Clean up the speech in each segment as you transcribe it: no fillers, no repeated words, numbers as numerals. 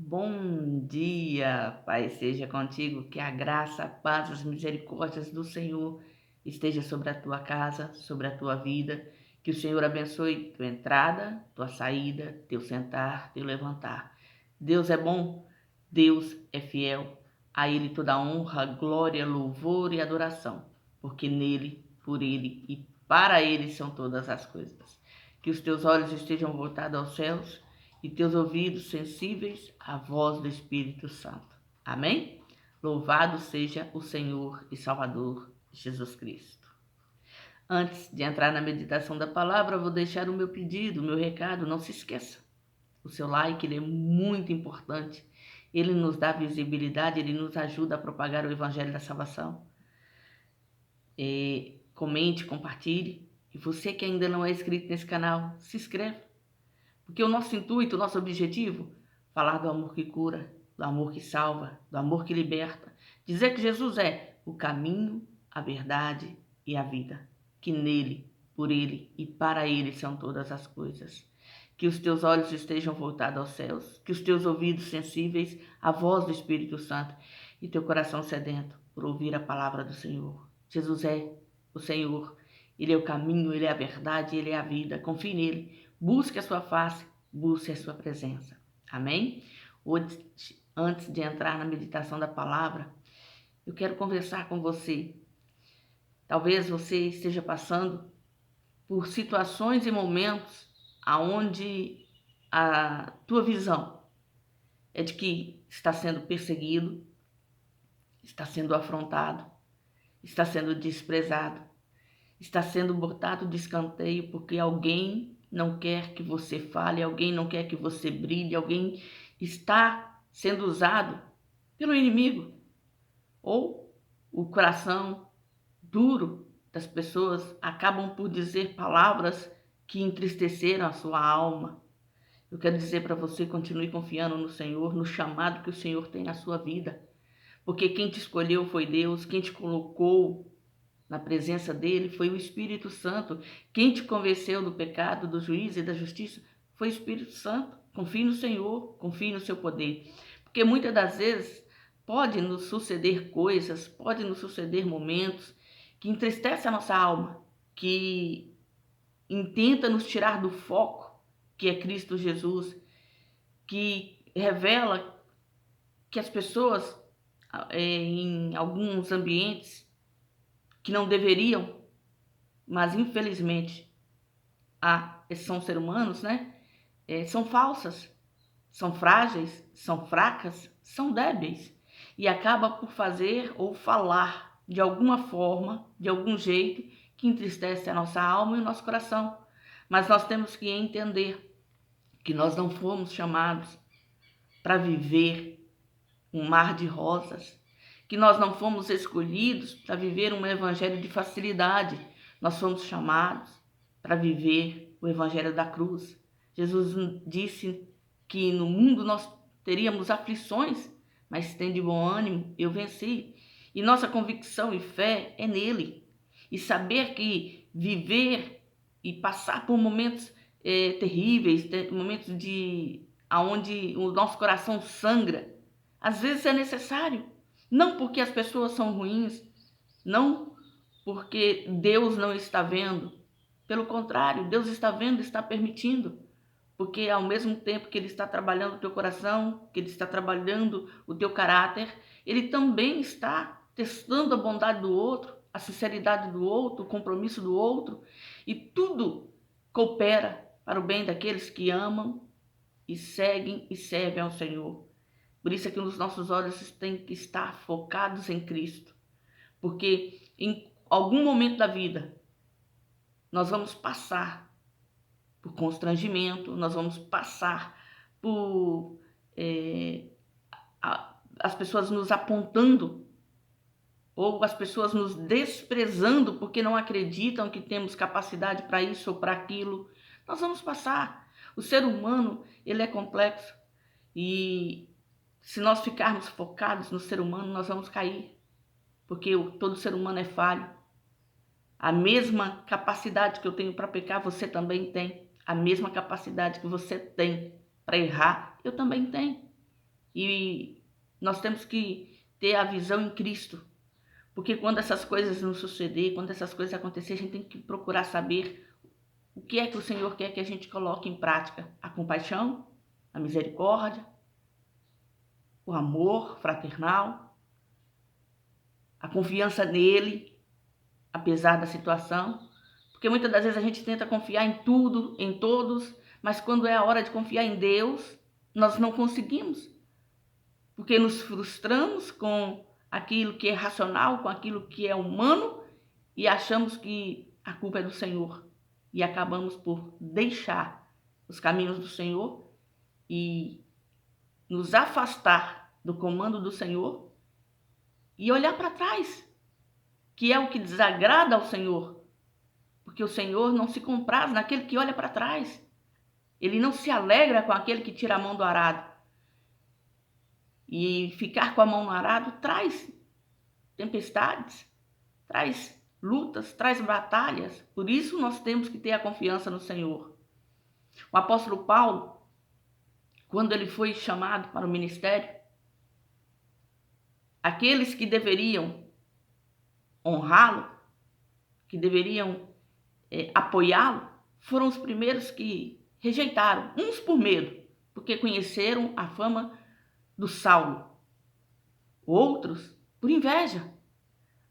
Bom dia, Pai seja contigo, que a graça, a paz, as misericórdias do Senhor esteja sobre a tua casa, sobre a tua vida, que o Senhor abençoe tua entrada, tua saída, teu sentar, teu levantar. Deus é bom, Deus é fiel, a Ele toda honra, glória, louvor e adoração, porque nele, por Ele e para Ele são todas as coisas. Que os teus olhos estejam voltados aos céus e teus ouvidos sensíveis à voz do Espírito Santo. Amém? Louvado seja o Senhor e Salvador Jesus Cristo. Antes de entrar na meditação da palavra, eu vou deixar o meu pedido, o meu recado. Não se esqueça, o seu like ele é muito importante. Ele nos dá visibilidade, ele nos ajuda a propagar o Evangelho da Salvação. Comente, compartilhe. E você que ainda não é inscrito nesse canal, se inscreve. Porque o nosso intuito, o nosso objetivo, falar do amor que cura, do amor que salva, do amor que liberta. Dizer que Jesus é o caminho, a verdade e a vida. Que nele, por ele e para ele são todas as coisas. Que os teus olhos estejam voltados aos céus, que os teus ouvidos sensíveis à voz do Espírito Santo e teu coração sedento por ouvir a palavra do Senhor. Jesus é o Senhor, Ele é o caminho, Ele é a verdade, Ele é a vida. Confie nele, busque a sua face, busque a sua presença. Amém? Hoje, antes de entrar na meditação da palavra, eu quero conversar com você. Talvez você esteja passando por situações e momentos aonde a tua visão é de que está sendo perseguido, está sendo afrontado, está sendo desprezado, está sendo botado de escanteio porque alguém não quer que você fale, alguém não quer que você brilhe, alguém está sendo usado pelo inimigo. Ou o coração duro das pessoas acabam por dizer palavras que entristeceram a sua alma. Eu quero dizer para você, continue confiando no Senhor, no chamado que o Senhor tem na sua vida. Porque quem te escolheu foi Deus, quem te colocou na presença dele foi o Espírito Santo. Quem te convenceu do pecado, do juízo e da justiça foi o Espírito Santo. Confie no Senhor, confie no seu poder. Porque muitas das vezes pode nos suceder coisas, pode nos suceder momentos que entristecem a nossa alma, que intenta nos tirar do foco, que é Cristo Jesus, que revela que as pessoas em alguns ambientes que não deveriam, mas infelizmente são seres humanos, né? São falsas, são frágeis, são fracas, são débeis e acaba por fazer ou falar de alguma forma, de algum jeito que entristece a nossa alma e o nosso coração. Mas nós temos que entender que nós não fomos chamados para viver um mar de rosas, que nós não fomos escolhidos para viver um evangelho de facilidade. Nós fomos chamados para viver o evangelho da cruz. Jesus disse que no mundo nós teríamos aflições, mas tende bom ânimo, eu venci. E nossa convicção e fé é nele. E saber que viver e passar por momentos terríveis, momentos onde o nosso coração sangra, às vezes é necessário. Não porque as pessoas são ruins, não porque Deus não está vendo. Pelo contrário, Deus está vendo, está permitindo. Porque ao mesmo tempo que Ele está trabalhando o teu coração, que Ele está trabalhando o teu caráter, Ele também está testando a bondade do outro, a sinceridade do outro, o compromisso do outro. E tudo coopera para o bem daqueles que amam e seguem e servem ao Senhor. Por isso é que os nossos olhos têm que estar focados em Cristo. Porque em algum momento da vida nós vamos passar por constrangimento, nós vamos passar por as pessoas nos apontando ou as pessoas nos desprezando porque não acreditam que temos capacidade para isso ou para aquilo. Nós vamos passar. O ser humano, ele é complexo e se nós ficarmos focados no ser humano, nós vamos cair, porque todo ser humano é falho. A mesma capacidade que eu tenho para pecar, você também tem. A mesma capacidade que você tem para errar, eu também tenho. E nós temos que ter a visão em Cristo. Porque quando essas coisas nos suceder, quando essas coisas acontecerem, a gente tem que procurar saber o que é que o Senhor quer que a gente coloque em prática. A compaixão, a misericórdia, o amor fraternal, a confiança nele, apesar da situação. Porque muitas das vezes a gente tenta confiar em tudo, em todos, mas quando é a hora de confiar em Deus, nós não conseguimos. Porque nos frustramos com aquilo que é racional, com aquilo que é humano, e achamos que a culpa é do Senhor. E acabamos por deixar os caminhos do Senhor e nos afastar do comando do Senhor e olhar para trás, que é o que desagrada ao Senhor. Porque o Senhor não se compraz naquele que olha para trás. Ele não se alegra com aquele que tira a mão do arado. E ficar com a mão no arado traz tempestades, traz lutas, traz batalhas. Por isso nós temos que ter a confiança no Senhor. O apóstolo Paulo, quando ele foi chamado para o ministério, aqueles que deveriam honrá-lo, que deveriam apoiá-lo, foram os primeiros que rejeitaram, uns por medo, porque conheceram a fama do Saulo, outros por inveja,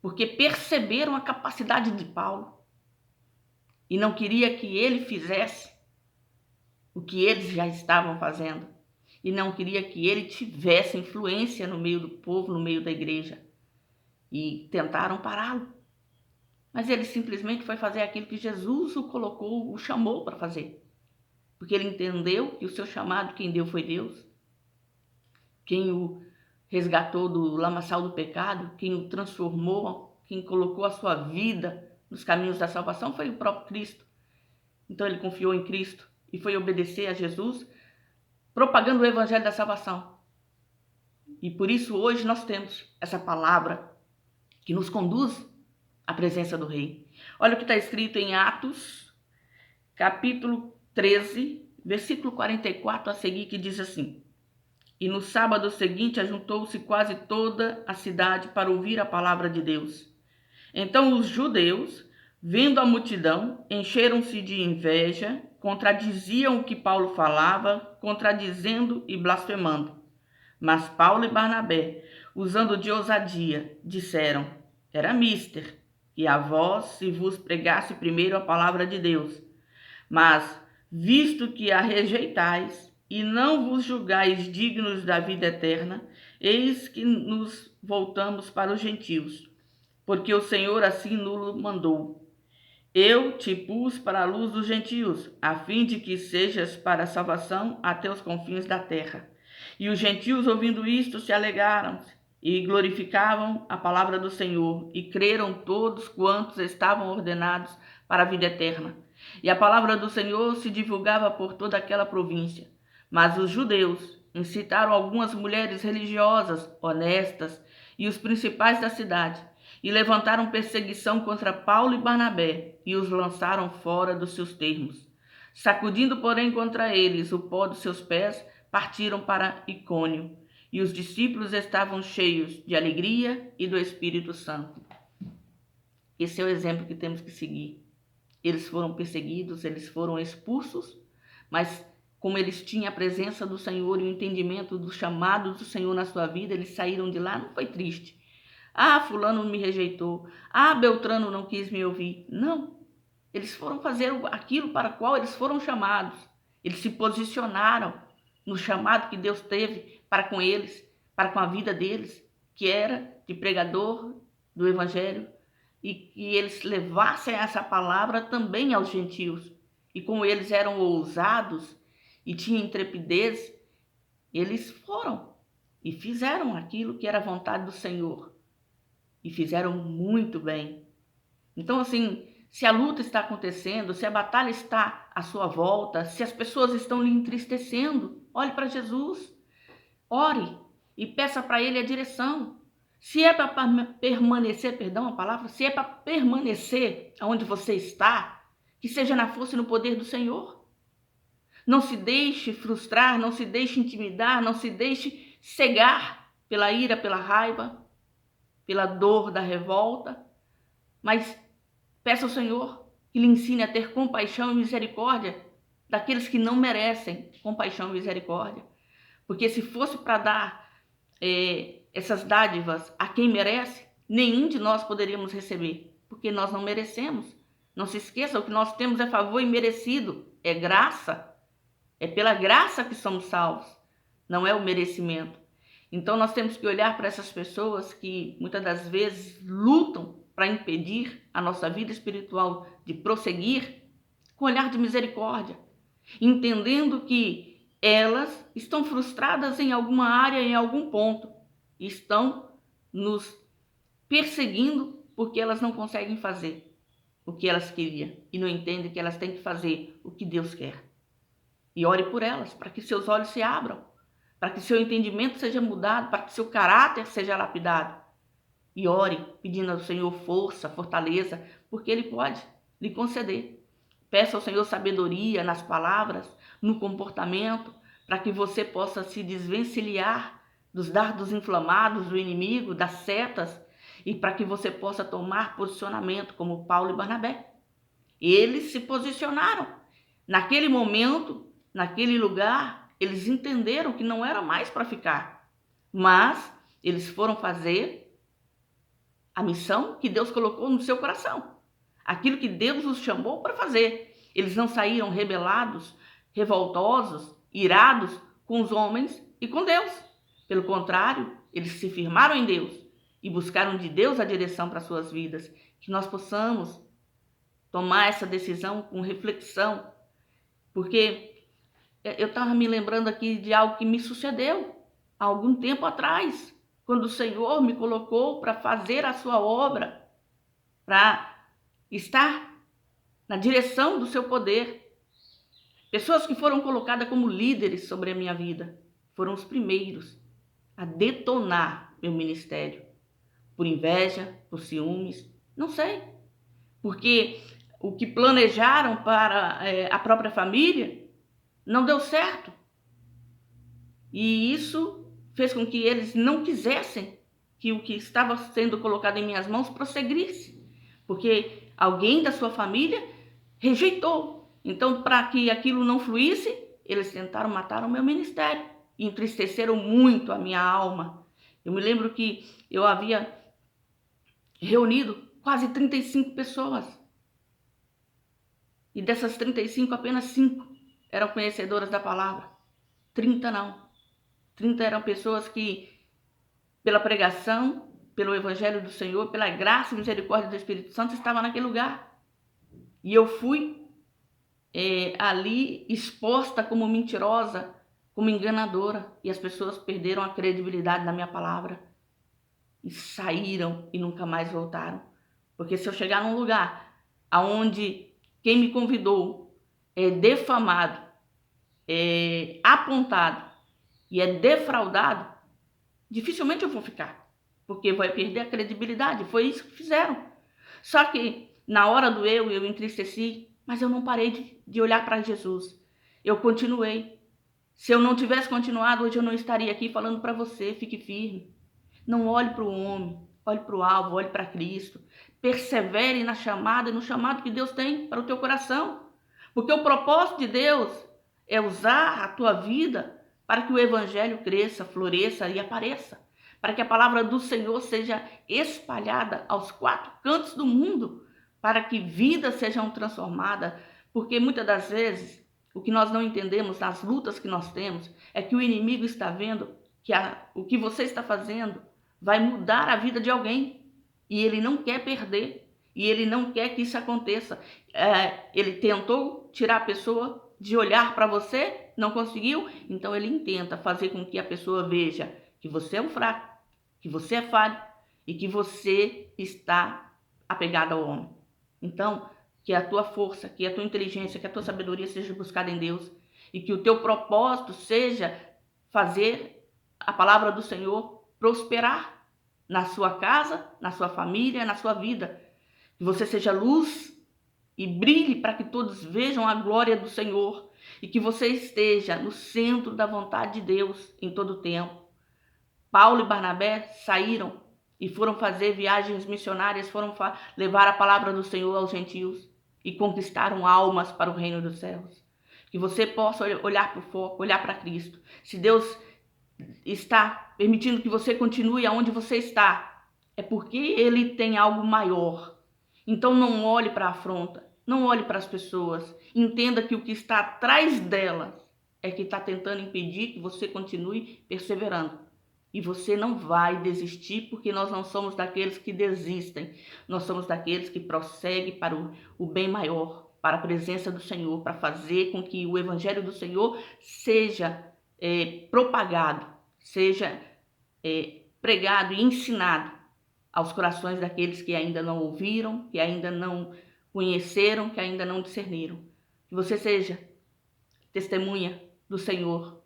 porque perceberam a capacidade de Paulo e não queria que ele fizesse o que eles já estavam fazendo e não queria que ele tivesse influência no meio do povo, no meio da igreja, e tentaram pará-lo. Mas ele simplesmente foi fazer aquilo que Jesus o colocou, o chamou para fazer, porque ele entendeu que o seu chamado, quem deu foi Deus, quem o resgatou do lamaçal do pecado, quem o transformou, quem colocou a sua vida nos caminhos da salvação foi o próprio Cristo. Então ele confiou em Cristo e foi obedecer a Jesus, propagando o evangelho da salvação. E por isso hoje nós temos essa palavra que nos conduz à presença do Rei. Olha o que está escrito em Atos, capítulo 13, versículo 44 a seguir, que diz assim: E no sábado seguinte ajuntou-se quase toda a cidade para ouvir a palavra de Deus. Então os judeus, vendo a multidão, encheram-se de inveja, contradiziam o que Paulo falava, contradizendo e blasfemando. Mas Paulo e Barnabé, usando de ousadia, disseram: Era mister, e a vós se vos pregasse primeiro a palavra de Deus. Mas, visto que a rejeitais, e não vos julgais dignos da vida eterna, eis que nos voltamos para os gentios, porque o Senhor assim nos mandou. Eu te pus para a luz dos gentios, a fim de que sejas para a salvação até os confins da terra. E os gentios, ouvindo isto, se alegraram e glorificavam a palavra do Senhor, e creram todos quantos estavam ordenados para a vida eterna. E a palavra do Senhor se divulgava por toda aquela província. Mas os judeus incitaram algumas mulheres religiosas, honestas, e os principais da cidade, e levantaram perseguição contra Paulo e Barnabé, e os lançaram fora dos seus termos. Sacudindo, porém, contra eles o pó dos seus pés, partiram para Icônio, e os discípulos estavam cheios de alegria e do Espírito Santo. Esse é o exemplo que temos que seguir. Eles foram perseguidos, eles foram expulsos, mas como eles tinham a presença do Senhor e o entendimento do chamado do Senhor na sua vida, eles saíram de lá, não foi triste. Ah, fulano me rejeitou. Ah, Beltrano não quis me ouvir. Não. Eles foram fazer aquilo para o qual eles foram chamados. Eles se posicionaram no chamado que Deus teve para com eles, para com a vida deles, que era de pregador do Evangelho, e que eles levassem essa palavra também aos gentios. E como eles eram ousados e tinham intrepidez, eles foram e fizeram aquilo que era a vontade do Senhor. E fizeram muito bem. Então, assim, se a luta está acontecendo, se a batalha está à sua volta, se as pessoas estão lhe entristecendo, olhe para Jesus, ore e peça para Ele a direção. Se é para permanecer, se é para permanecer onde você está, que seja na força e no poder do Senhor. Não se deixe frustrar, não se deixe intimidar, não se deixe cegar pela ira, pela raiva, pela dor da revolta, mas peça ao Senhor que lhe ensine a ter compaixão e misericórdia daqueles que não merecem compaixão e misericórdia. Porque se fosse para dar essas dádivas a quem merece, nenhum de nós poderíamos receber, porque nós não merecemos. Não se esqueça, o que nós temos é favor imerecido, é graça. É pela graça que somos salvos, não é o merecimento. Então nós temos que olhar para essas pessoas que muitas das vezes lutam para impedir a nossa vida espiritual de prosseguir com olhar de misericórdia, entendendo que elas estão frustradas em alguma área, em algum ponto, e estão nos perseguindo porque elas não conseguem fazer o que elas queriam e não entendem que elas têm que fazer o que Deus quer. E ore por elas, para que seus olhos se abram, para que seu entendimento seja mudado, para que seu caráter seja lapidado. E ore pedindo ao Senhor força, fortaleza, porque Ele pode lhe conceder. Peça ao Senhor sabedoria nas palavras, no comportamento, para que você possa se desvencilhar dos dardos inflamados do inimigo, das setas, e para que você possa tomar posicionamento como Paulo e Barnabé. Eles se posicionaram. Naquele momento, naquele lugar, eles entenderam que não era mais para ficar, mas eles foram fazer a missão que Deus colocou no seu coração, aquilo que Deus os chamou para fazer. Eles não saíram rebelados, revoltosos, irados com os homens e com Deus. Pelo contrário, eles se firmaram em Deus e buscaram de Deus a direção para suas vidas. Que nós possamos tomar essa decisão com reflexão, porque eu estava me lembrando aqui de algo que me sucedeu há algum tempo atrás, quando o Senhor me colocou para fazer a sua obra, para estar na direção do seu poder. Pessoas que foram colocadas como líderes sobre a minha vida foram os primeiros a detonar meu ministério, por inveja, por ciúmes, não sei, porque o que planejaram para a própria família não deu certo. E isso fez com que eles não quisessem que o que estava sendo colocado em minhas mãos prosseguisse, porque alguém da sua família rejeitou. Então, para que aquilo não fluísse, eles tentaram matar o meu ministério e entristeceram muito a minha alma. Eu me lembro que eu havia reunido quase 35 pessoas. E dessas 35, apenas 5 eram conhecedoras da palavra. 30 não. 30 eram pessoas que, pela pregação, pelo evangelho do Senhor, pela graça e misericórdia do Espírito Santo, estavam naquele lugar. E eu fui ali exposta como mentirosa, como enganadora. E as pessoas perderam a credibilidade na minha palavra. E saíram e nunca mais voltaram. Porque se eu chegar num lugar onde quem me convidou é defamado, é apontado e é defraudado, dificilmente eu vou ficar, porque vai perder a credibilidade. Foi isso que fizeram. Só que na hora do eu entristeci, mas eu não parei de olhar para Jesus. Eu continuei. Se eu não tivesse continuado, hoje eu não estaria aqui falando para você, fique firme. Não olhe para o homem, olhe para o alvo, olhe para Cristo. Persevere na chamada e no chamado que Deus tem para o teu coração. Porque o propósito de Deus é usar a tua vida para que o evangelho cresça, floresça e apareça. Para que a palavra do Senhor seja espalhada aos 4 cantos do mundo. Para que vidas sejam transformadas. Porque muitas das vezes o que nós não entendemos nas lutas que nós temos é que o inimigo está vendo que o que você está fazendo vai mudar a vida de alguém. E ele não quer perder. E ele não quer que isso aconteça. Ele tentou tirar a pessoa de olhar para você, não conseguiu, então ele intenta fazer com que a pessoa veja que você é um fraco, que você é falho e que você está apegado ao homem. Então, que a tua força, que a tua inteligência, que a tua sabedoria seja buscada em Deus e que o teu propósito seja fazer a palavra do Senhor prosperar na sua casa, na sua família, na sua vida. Que você seja luz e brilhe para que todos vejam a glória do Senhor e que você esteja no centro da vontade de Deus em todo o tempo. Paulo e Barnabé saíram e foram fazer viagens missionárias, foram levar a palavra do Senhor aos gentios e conquistaram almas para o reino dos céus. Que você possa olhar para o foco, olhar para Cristo. Se Deus está permitindo que você continue aonde você está, é porque Ele tem algo maior. Então não olhe para a afronta, não olhe para as pessoas. Entenda que o que está atrás delas é que está tentando impedir que você continue perseverando. E você não vai desistir, porque nós não somos daqueles que desistem. Nós somos daqueles que prosseguem para o bem maior, para a presença do Senhor, para fazer com que o Evangelho do Senhor seja propagado, seja pregado e ensinado aos corações daqueles que ainda não ouviram, que ainda não conheceram, que ainda não discerniram. Que você seja testemunha do Senhor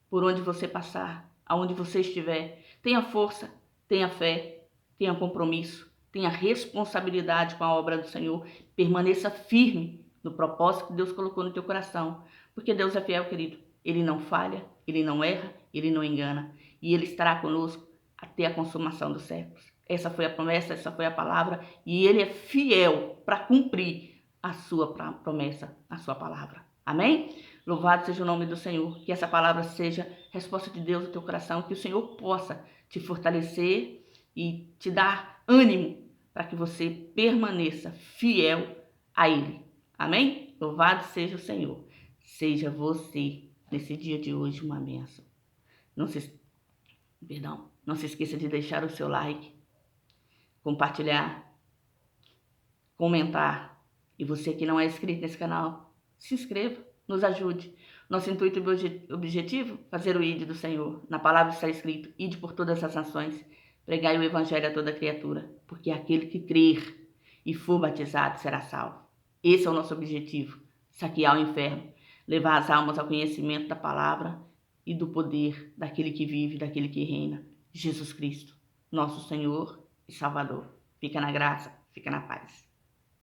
por onde você passar, aonde você estiver. Tenha força, tenha fé, tenha compromisso, tenha responsabilidade com a obra do Senhor. Permaneça firme no propósito que Deus colocou no teu coração, porque Deus é fiel, querido. Ele não falha, Ele não erra, Ele não engana, e Ele estará conosco até a consumação dos séculos. Essa foi a promessa, essa foi a palavra, e Ele é fiel para cumprir a sua promessa, a sua palavra. Amém? Louvado seja o nome do Senhor, que essa palavra seja resposta de Deus no teu coração, que o Senhor possa te fortalecer e te dar ânimo para que você permaneça fiel a Ele. Amém? Louvado seja o Senhor. Seja você, nesse dia de hoje, uma bênção. Não se esqueça de deixar o seu like, compartilhar, comentar. E você que não é inscrito nesse canal, se inscreva, nos ajude. Nosso intuito e objetivo, fazer o ID do Senhor. Na palavra está escrito, ide por todas as nações, pregai o evangelho a toda criatura, porque aquele que crer e for batizado será salvo. Esse é o nosso objetivo, saquear o inferno, levar as almas ao conhecimento da palavra e do poder daquele que vive, daquele que reina, Jesus Cristo, nosso Senhor e Salvador. Fica na graça, fica na paz.